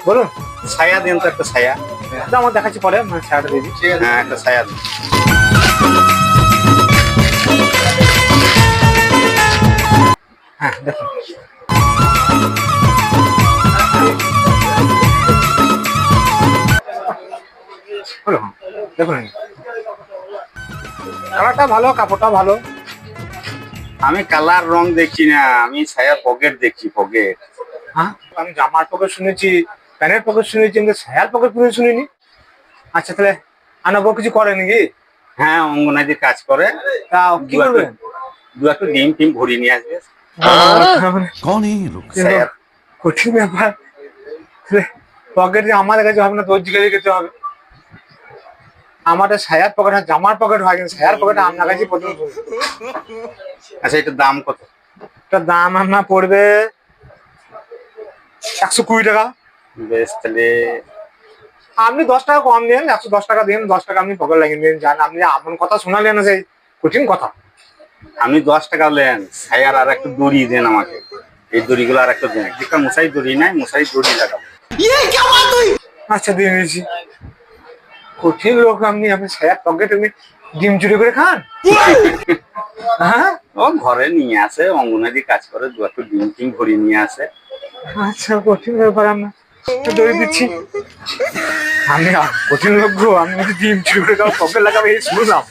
বলুন। ছায়া দিন তো, একটা ছায়া। তো আমার দেখাচ্ছি পরে, মানে ছায়াটা দিয়ে দিচ্ছি। হ্যাঁ, একটা ছায়া দিন। হ্যাঁ দেখুন, হলো, দেখুন কালারটা ভালো, কাপড়টা ভালো। আমি কালার রং দেখছি না, আমি ছায়া পকেট দেখছি, পকেট। হ্যাঁ, আমি জামার পকেট শুনেছি, প্যান্টের পকেট শুনেছি, কিন্তু ছায়ার পকেট পুরো শুনিনি। আচ্ছা তাহলে আনাবো, কিছু করে নাকি? হ্যাঁ, অঙ্গনাদির কাজ করে। তা কি করবেন? দু একটা ডিম টিম ভরিয়ে নিয়ে আসবে। कौन है ये लोग? ছায়া। কঠিন ব্যাপার। পকেট আমাদের কাছে হবে না, তোর জিজ্ঞাসা করতে হবে। আমাদের ছায়ার পকেট আর জামার পকেট হয়, কিন্তু ছায়ার পকেট আপনার কাছে প্রথম শুনি। আচ্ছা, এটার দাম কত? এটার দাম আপনার পড়বে 120 টাকা। বেশ, তাহলে আপনি 10 টাকা কম দিন, 110 টাকা দিন, 10 টাকা আপনি পকেট লাগিয়ে দিন। জান, আপনি এমন কথা শোনালেন না, সেই কঠিন কথা। আপনি 10 টাকা নেন, ছায়ার আর একটু দড়ি দেন আমাকে। এই দড়িগুলো আর একটা দেন, একটা মশারি দড়ি নাই, মশারি দড়ি লাগাবো। আচ্ছা দিয়ে দিয়েছি। কঠিন লোক আপনি, আপনি ছায়ার পকেট আপনি ডিম চুরি করে খান? হ্যাঁ, ও ঘরে নিয়ে আসে, অঙ্গনাদি কাজ করে, দু একটা ডিম টিম ভরিয়ে নিয়ে আসে। আচ্ছা কঠিন ব্যাপার। আমরা দৌড়ে দিচ্ছি। আমি কঠিন লোক গো, আমি ডিম চুরি করে পকেট লাগাবো এই শুনলাম।